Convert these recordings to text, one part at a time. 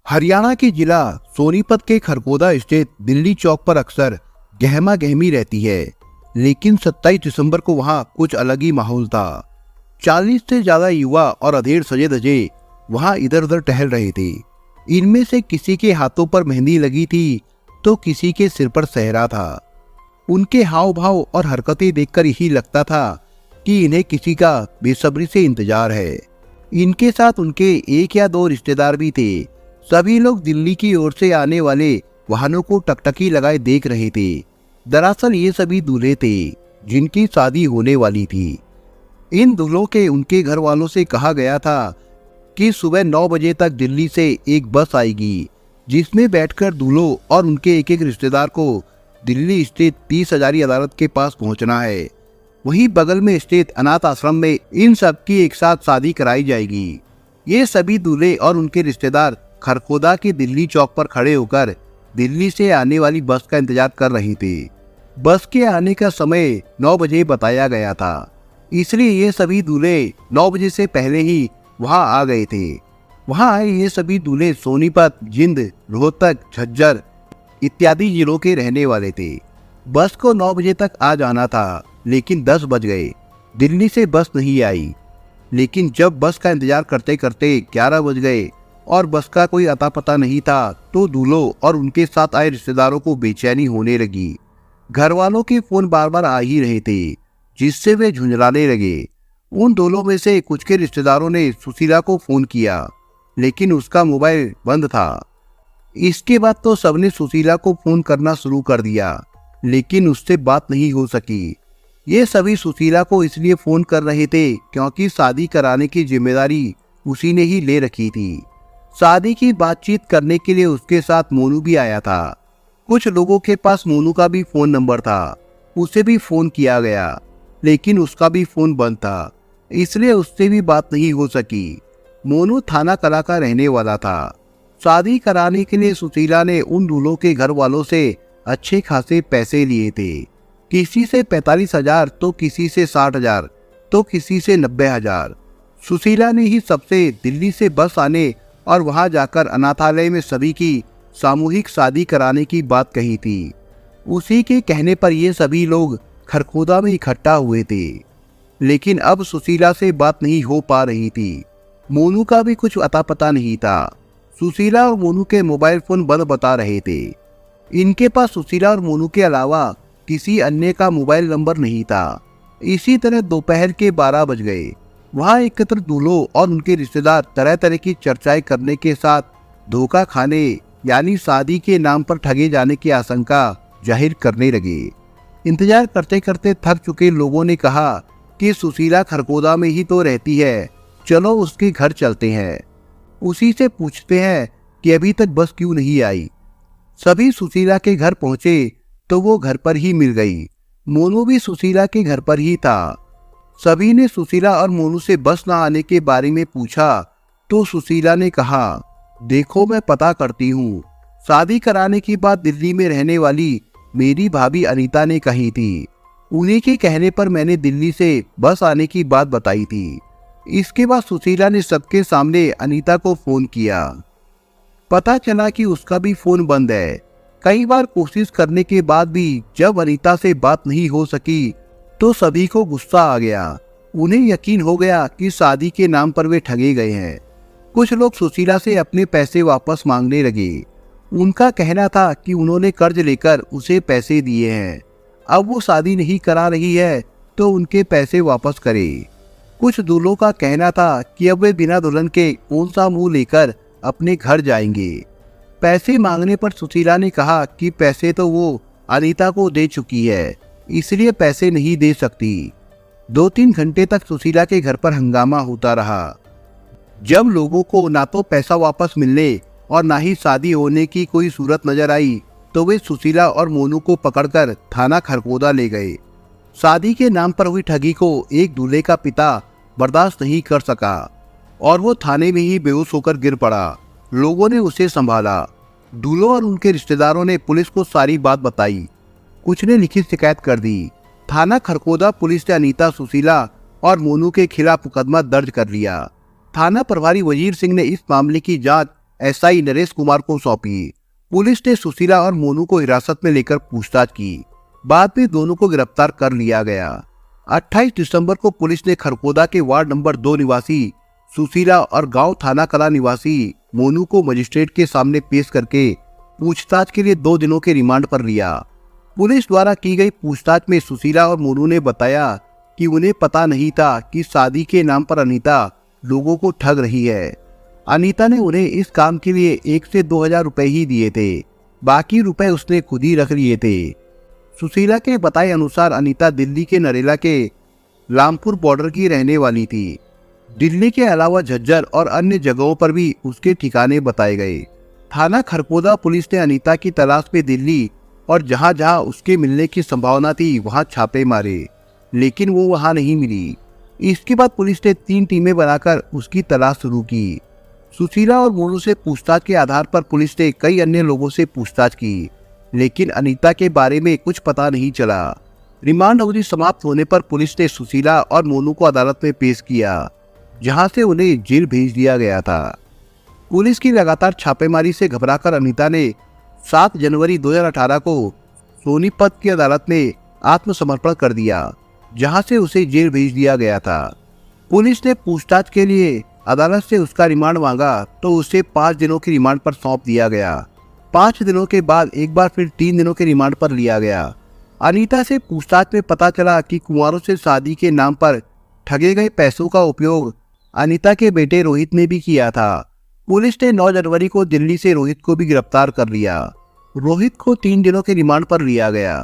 हरियाणा के जिला सोनीपत के खरगोदा स्थित दिल्ली चौक पर अक्सर गहमा गहमी रहती है, लेकिन 27 दिसंबर को वहां कुछ अलग ही माहौल था। 40 से ज्यादा युवा और अधेड़ सजे धजे वहां इधर उधर टहल रहे थे। इनमें से किसी के हाथों पर मेहंदी लगी थी तो किसी के सिर पर सेहरा था। उनके हाव भाव और हरकतें देखकर यही लगता था कि इन्हें किसी का बेसब्री से इंतजार है। इनके साथ उनके एक या दो रिश्तेदार भी थे। सभी लोग दिल्ली की ओर से आने वाले वाहनों को टकटकी लगाए देख रहे थे। दरअसल ये सभी दूल्हे थे जिनकी शादी होने वाली थी। इन दूल्हों के उनके घर वालों से कहा गया था कि सुबह 9 बजे तक दिल्ली से एक बस आएगी जिसमें बैठकर दूल्हों और उनके एक एक रिश्तेदार को दिल्ली स्थित 30 हजारी अदालत के पास पहुंचना है। वहीं बगल में स्थित अनाथ आश्रम में इन सब की एक साथ शादी कराई जाएगी। ये सभी दूल्हे और उनके रिश्तेदार खरगोदा के दिल्ली चौक पर खड़े होकर दिल्ली से आने वाली बस का इंतजार कर रहे थे। बस के आने का समय 9 बजे बताया गया था, इसलिए ये सभी दूल्हे 9 बजे से पहले ही वहां आ गए थे। वहां आए ये सभी दूल्हे सोनीपत, जिंद, रोहतक, झज्जर इत्यादि जिलों के रहने वाले थे। बस को 9 बजे तक आ जाना था, लेकिन 10 बज गए। दिल्ली से बस नहीं आई। लेकिन जब बस का इंतजार करते करते 11 बज गए और बस का कोई अता पता नहीं था, तो दूल्हों और उनके साथ आए रिश्तेदारों को बेचैनी होने लगी। घर वालों के फोन बार बार आ ही रहे थे, जिससे वे झुंझलाने लगे। उन दूल्हों में से कुछ के रिश्तेदारों ने सुशीला को फोन किया, लेकिन उसका मोबाइल बंद था। इसके बाद तो सबने सुशीला को फोन करना शुरू कर दिया, लेकिन उससे बात नहीं हो सकी। ये सभी सुशीला को इसलिए फोन कर रहे थे क्योंकि शादी कराने की जिम्मेदारी उसी ने ही ले रखी थी। शादी की बातचीत करने के लिए उसके साथ मोनू भी आया था। कुछ लोगों के पास मोनू का भी फोन नंबर था, उसे भी फोन किया गया, लेकिन उसका भी फोन बंद था, इसलिए उससे भी बात नहीं हो सकी। मोनू थाना कला का रहने वाला था। शादी कराने के लिए सुशीला ने उन दूल्हों के घर वालों से अच्छे खासे पैसे लिए थे। किसी से 45,000 तो किसी से 60,000 तो किसी से 90,000। सुशीला ने ही सबसे दिल्ली से बस आने और वहां जाकर अनाथालय में सभी की सामूहिक शादी कराने की बात कही थी। उसी के कहने पर ये सभी लोग खरगोदा में इकट्ठा हुए थे। लेकिन अब सुशीला से बात नहीं हो पा रही थी। मोनू का भी कुछ अता पता नहीं था। सुशीला और मोनू के मोबाइल फोन बंद बता रहे थे। इनके पास सुशीला और मोनू के अलावा किसी अन्य का मोबाइल नंबर नहीं था। इसी तरह दोपहर के 12 बज गए। वहां एकत्र दूल्हों और उनके रिश्तेदार तरह तरह की चर्चाएं करने के साथ धोखा खाने यानी शादी के नाम पर ठगे जाने की आशंका जाहिर करने लगे। इंतजार करते करते थक चुके लोगों ने कहा कि सुशीला खरगोदा में ही तो रहती है, चलो उसके घर चलते हैं, उसी से पूछते हैं कि अभी तक बस क्यों नहीं आई। सभी सुशीला के घर पहुंचे तो वो घर पर ही मिल गई। मोनू भी सुशीला के घर पर ही था। सभी ने सुशीला और मोनू से बस न आने के बारे में पूछा तो सुशीला ने कहा, देखो मैं पता करती हूँ। शादी कराने की बात दिल्ली में रहने वाली मेरी भाभी अनीता ने कही थी। उन्हीं के कहने पर मैंने दिल्ली से बस आने की बात बताई थी। इसके बाद सुशीला ने सबके सामने अनीता को फोन किया। पता चला कि उसका भी फोन बंद है। कई बार कोशिश करने के बाद भी जब अनीता से बात नहीं हो सकी तो सभी को गुस्सा आ गया। उन्हें यकीन हो गया कि शादी के नाम पर वे ठगे गए हैं। कुछ लोग सुशीला से अपने पैसे वापस मांगने लगे। उनका कहना था कि उन्होंने कर्ज लेकर उसे पैसे दिए हैं, अब वो शादी नहीं करा रही है तो उनके पैसे वापस करे। कुछ दूल्हों का कहना था कि अब वे बिना दुल्हन के कौन सा मुंह लेकर अपने घर जाएंगे। पैसे मांगने पर सुशीला ने कहा कि पैसे तो वो अनीता को दे चुकी है, इसलिए पैसे नहीं दे सकती। 2-3 घंटे तक सुशीला के घर पर हंगामा होता रहा। जब लोगों को ना तो पैसा वापस मिलने और ना ही शादी होने की कोई सूरत नजर आई तो वे सुशीला और मोनू को पकड़कर थाना खरगोदा ले गए। शादी के नाम पर हुई ठगी को एक दूल्हे का पिता बर्दाश्त नहीं कर सका और वो थाने में ही बेहोश होकर गिर पड़ा। लोगों ने उसे संभाला। दूल्हों और उनके रिश्तेदारों ने पुलिस को सारी बात बताई। कुछ ने लिखित शिकायत कर दी। थाना खरगोदा पुलिस ने अनीता, सुशीला और मोनू के खिलाफ मुकदमा दर्ज कर लिया। थाना प्रभारी वजीर सिंह ने इस मामले की जांच एसआई नरेश कुमार को सौंपी। पुलिस ने सुशीला और मोनू को हिरासत में लेकर पूछताछ की। बाद में दोनों को गिरफ्तार कर लिया गया। 28 दिसंबर को पुलिस ने खरखोदा के वार्ड नंबर 2 निवासी सुशीला और गांव थाना कला निवासी मोनू को मजिस्ट्रेट के सामने पेश करके पूछताछ के लिए 2 दिनों के रिमांड पर लिया। पुलिस द्वारा की गई पूछताछ में सुशीला और मोनू ने बताया कि उन्हें पता नहीं था कि शादी के नाम पर अनीता लोगों को ठग रही है। अनीता ने उन्हें इस काम के लिए 1 से 2 हजार रुपए ही दिए थे, बाकी रुपए उसने खुद ही रख लिए थे। सुशीला के बताए अनुसार अनीता दिल्ली के नरेला के लामपुर बॉर्डर की रहने वाली थी। दिल्ली के अलावा झज्जर और अन्य जगहों पर भी उसके ठिकाने बताए गए। थाना खरखोदा पुलिस ने अनीता की तलाश में दिल्ली और जहां जहां उसके मिलने की संभावना थी वहां छापे मारे, लेकिन वो वहां नहीं मिली। इसके बाद पुलिस ने 3 टीमें बनाकर उसकी तलाश शुरू की। सुशीला और मोनू से पूछताछ के आधार पर पुलिस ने कई अन्य लोगों से पूछताछ की, लेकिन अनीता के बारे में कुछ पता नहीं चला। रिमांड अवधि समाप्त होने पर पुलिस ने सुशीला और मोनू को अदालत में पेश किया, जहां से उन्हें जेल भेज दिया गया था। पुलिस की लगातार छापेमारी से घबराकर अनीता ने 7 जनवरी 2018 को सोनीपत की अदालत में आत्मसमर्पण कर दिया, जहां से उसे जेल भेज दिया गया था। पुलिस ने पूछताछ के लिए अदालत से उसका रिमांड मांगा तो उसे 5 दिनों की रिमांड पर सौंप दिया गया। 5 दिनों के बाद एक बार फिर 3 दिनों के रिमांड पर लिया गया। अनीता से पूछताछ में पता चला कि कुंवारों से शादी के नाम पर ठगे गए पैसों का उपयोग अनीता के बेटे रोहित ने भी किया था। पुलिस ने 9 जनवरी को दिल्ली से रोहित को भी गिरफ्तार कर लिया। रोहित को 3 दिनों के रिमांड पर लिया गया।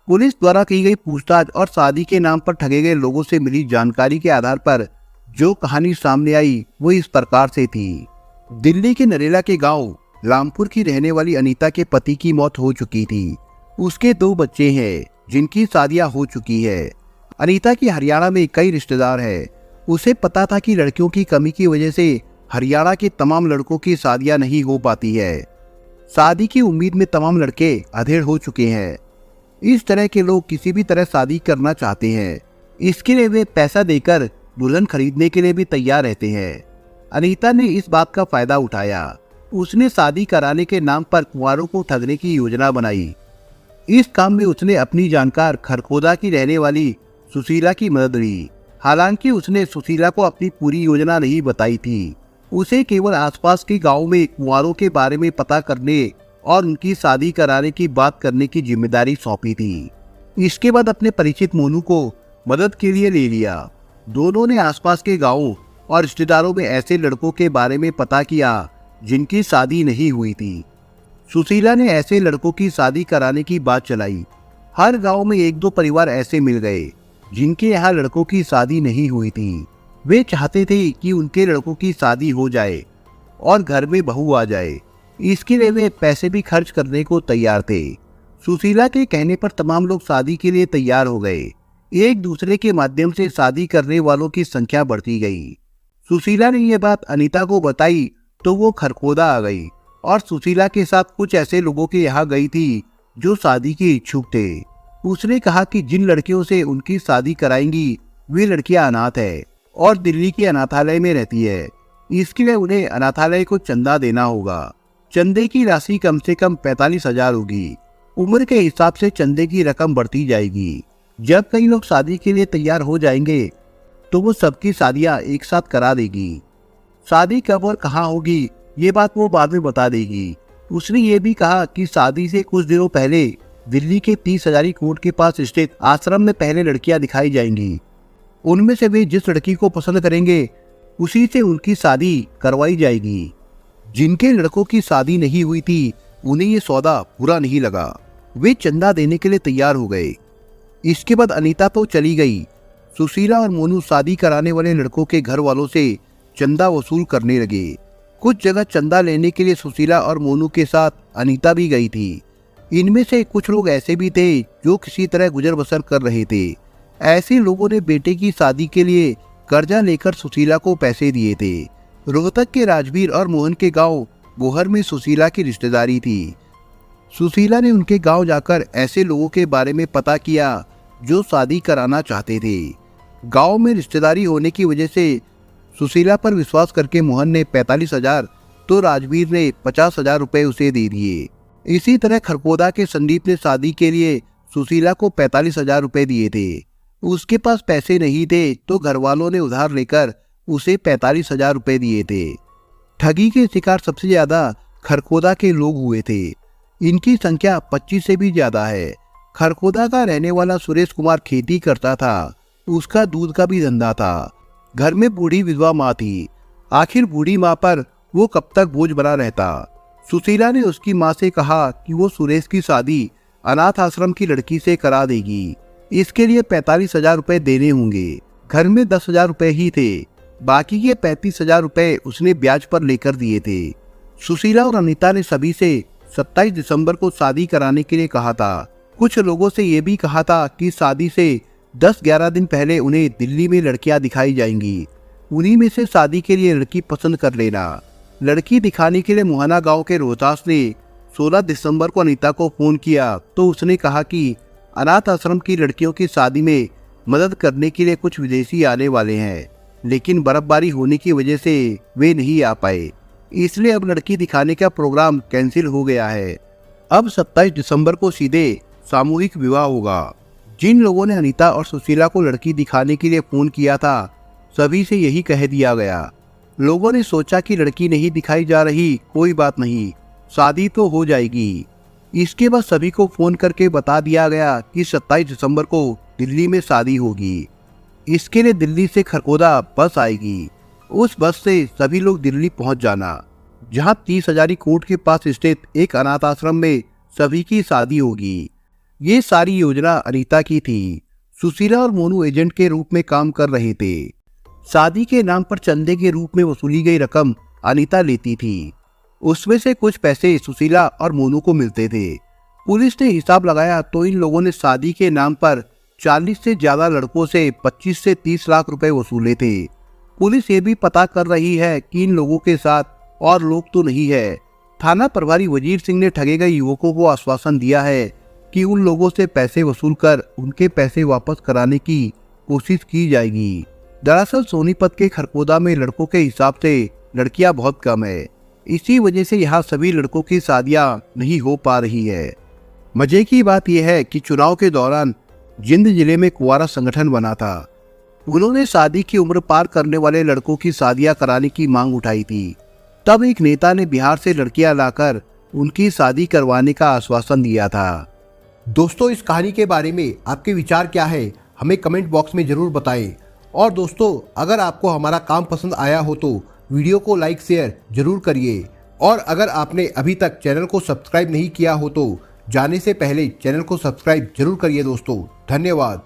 पुलिस द्वारा की गई पूछताछ और शादी के नाम पर ठगे गए लोगों से मिली जानकारी के आधार पर जो कहानी सामने आई वो इस प्रकार से थी। दिल्ली के नरेला के गांव लामपुर की रहने वाली अनीता के पति की मौत हो चुकी थी। उसके 2 बच्चे हैं जिनकी शादियां हो चुकी है। अनीता की हरियाणा में कई रिश्तेदार हैं। उसे पता था कि लड़कियों की कमी की वजह से हरियाणा के तमाम लड़कों की शादियां नहीं हो पाती है। शादी की उम्मीद में तमाम लड़के अधेड़ हो चुके हैं। इस तरह के लोग किसी भी तरह शादी करना चाहते हैं। इसके लिए वे पैसा देकर दुल्हन खरीदने के लिए भी तैयार रहते हैं। अनीता ने इस बात का फायदा उठाया। उसने शादी कराने के नाम पर कुंवारों को ठगने की योजना बनाई। इस काम में उसने अपनी जानकार खरखोदा की रहने वाली सुशीला की मदद ली। हालांकि उसने सुशीला को अपनी पूरी योजना नहीं बताई थी। उसे केवल आसपास के गांव में कुंवारों के बारे में पता करने और उनकी शादी कराने की बात करने की जिम्मेदारी सौंपी थी। इसके बाद अपने परिचित मोनू को मदद के लिए ले लिया। दोनों ने आसपास के गांवों और रिश्तेदारों में ऐसे लड़कों के बारे में पता किया जिनकी शादी नहीं हुई थी। सुशीला ने ऐसे लड़कों की शादी कराने की बात चलाई। हर गांव में 1-2 परिवार ऐसे मिल गए जिनके यहाँ लड़कों की शादी नहीं हुई थी। वे चाहते थे कि उनके लड़कों की शादी हो जाए और घर में बहू आ जाए। इसके लिए वे पैसे भी खर्च करने को तैयार थे। सुशीला के कहने पर तमाम लोग शादी के लिए तैयार हो गए। एक दूसरे के माध्यम से शादी करने वालों की संख्या बढ़ती गई। सुशीला ने यह बात अनीता को बताई तो वो खरखोदा आ गई और सुशीला के साथ कुछ ऐसे लोगों के यहाँ गई थी जो शादी के इच्छुक थे। उसने कहा कि जिन लड़कियों से उनकी शादी कराएंगी वे लड़कियां अनाथ है और दिल्ली के अनाथालय में रहती है। इसके लिए उन्हें अनाथालय को चंदा देना होगा। चंदे की राशि कम से कम 45,000 होगी। उम्र के हिसाब से चंदे की रकम बढ़ती जाएगी। जब कई लोग शादी के लिए तैयार हो जाएंगे तो वो सबकी शादियां एक साथ करा देगी। शादी कब और कहाँ होगी ये बात वो बाद में बता देगी। उसने ये भी कहा कि शादी से कुछ दिनों पहले दिल्ली के 30 हजारी कोर्ट के पास स्थित आश्रम में पहले लड़कियां दिखाई जाएंगी। उनमें से वे जिस लड़की को पसंद करेंगे उसी से उनकी शादी करवाई जाएगी। जिनके लड़कों की शादी नहीं हुई थी उन्हें ये सौदा बुरा नहीं लगा। वे चंदा देने के लिए तैयार हो गए। इसके बाद अनीता तो चली गई। सुशीला और मोनू शादी कराने वाले लड़कों के घर वालों से चंदा वसूल करने लगे। कुछ जगह चंदा लेने के लिए सुशीला और मोनू के साथ अनीता भी गई थी। इनमें से कुछ लोग ऐसे भी थे जो किसी तरह गुजर बसर कर रहे थे। ऐसे लोगों ने बेटे की शादी के लिए कर्जा लेकर सुशीला को पैसे दिए थे। रोहतक के राजवीर और मोहन के गांव बोहर में सुशीला की रिश्तेदारी थी। सुशीला ने उनके गांव जाकर ऐसे लोगों के बारे में पता किया जो शादी कराना चाहते थे। गांव में रिश्तेदारी होने की वजह से सुशीला पर विश्वास करके मोहन ने 45,000 तो राजवीर ने 50,000 रुपए उसे दे दिए। इसी तरह खरकोदा के संदीप ने शादी के लिए सुशीला को 45,000 रुपए दिए थे। उसके पास पैसे नहीं थे तो घर वालों ने उधार लेकर उसे 45,000 रुपए दिए थे। ठगी के शिकार सबसे ज्यादा खरकोदा के लोग हुए थे। इनकी संख्या 25 से भी ज्यादा है। खरकोदा का रहने वाला सुरेश कुमार खेती करता था। उसका दूध का भी धंधा था। घर में बूढ़ी विधवा माँ थी। आखिर बूढ़ी माँ पर वो कब तक बोझ बना रहता। सुशीला ने उसकी माँ से कहा कि वो सुरेश की शादी अनाथ आश्रम की लड़की से करा देगी। इसके लिए 45,000 रुपए देने होंगे। घर में 10,000 रुपए ही थे। बाकी के 35,000 रुपए उसने ब्याज पर लेकर दिए थे। सुशीला और अनीता ने सभी से 27 दिसंबर को शादी कराने के लिए कहा था। कुछ लोगों से ये भी कहा था कि शादी से 10-11 दिन पहले उन्हें दिल्ली में लड़कियां दिखाई जाएंगी। उन्हीं में से शादी के लिए लड़की पसंद कर लेना। लड़की दिखाने के लिए मुहाना गांव के रोहतास ने 16 दिसंबर को अनीता को फोन किया तो उसने कहा कि अनाथ आश्रम की लड़कियों की शादी में मदद करने के लिए कुछ विदेशी आने वाले हैं, लेकिन बर्फबारी होने की वजह से वे नहीं आ पाए, इसलिए अब लड़की दिखाने का प्रोग्राम कैंसिल हो गया है। अब 27 दिसंबर को सीधे सामूहिक विवाह होगा। जिन लोगों ने अनीता और सुशीला को लड़की दिखाने के लिए फोन किया था सभी से यही कह दिया गया। लोगों ने सोचा कि लड़की नहीं दिखाई जा रही, कोई बात नहीं, शादी तो हो जाएगी। इसके बाद सभी को फोन करके बता दिया गया कि 27 दिसंबर को दिल्ली में शादी होगी। इसके लिए दिल्ली से खरकोदा बस आएगी। उस बस से सभी लोग दिल्ली पहुंच जाना, जहां 30 हजारी कोर्ट के पास स्थित एक अनाथ आश्रम में सभी की शादी होगी। ये सारी योजना अनीता की थी। सुशीला और मोनू एजेंट के रूप में काम कर रहे थे। शादी के नाम पर चंदे के रूप में वसूली गई रकम अनीता लेती थी। उसमें से कुछ पैसे सुशीला और मोनू को मिलते थे। पुलिस ने हिसाब लगाया तो इन लोगों ने शादी के नाम पर 40 से ज्यादा लड़कों से 25 से 30 लाख रुपए वसूले थे। पुलिस ये भी पता कर रही है कि इन लोगों के साथ और लोग तो नहीं है। थाना प्रभारी वजीर सिंह ने ठगे गए युवकों को आश्वासन दिया है कि उन लोगों से पैसे वसूल कर उनके पैसे वापस कराने की कोशिश की जाएगी। दरअसल सोनीपत के खरकोदा में लड़कों के हिसाब से लड़कियां बहुत कम है। इसी वजह से यहाँ सभी लड़कों की शादियां नहीं हो पा रही है। मजे की बात यह है कि चुनाव के दौरान जिंद जिले में कुंवारा संगठन बना था। उन्होंने शादी की उम्र पार करने वाले लड़कों की शादियां कराने की मांग उठाई थी। तब एक नेता ने बिहार से लड़कियां लाकर उनकी शादी करवाने का आश्वासन दिया था। दोस्तों, इस कहानी के बारे में आपके विचार क्या है, हमें कमेंट बॉक्स में जरूर बताएं। और दोस्तों, अगर आपको हमारा काम पसंद आया हो तो वीडियो को लाइक शेयर जरूर करिए। और अगर आपने अभी तक चैनल को सब्सक्राइब नहीं किया हो तो जाने से पहले चैनल को सब्सक्राइब जरूर करिए दोस्तों। धन्यवाद।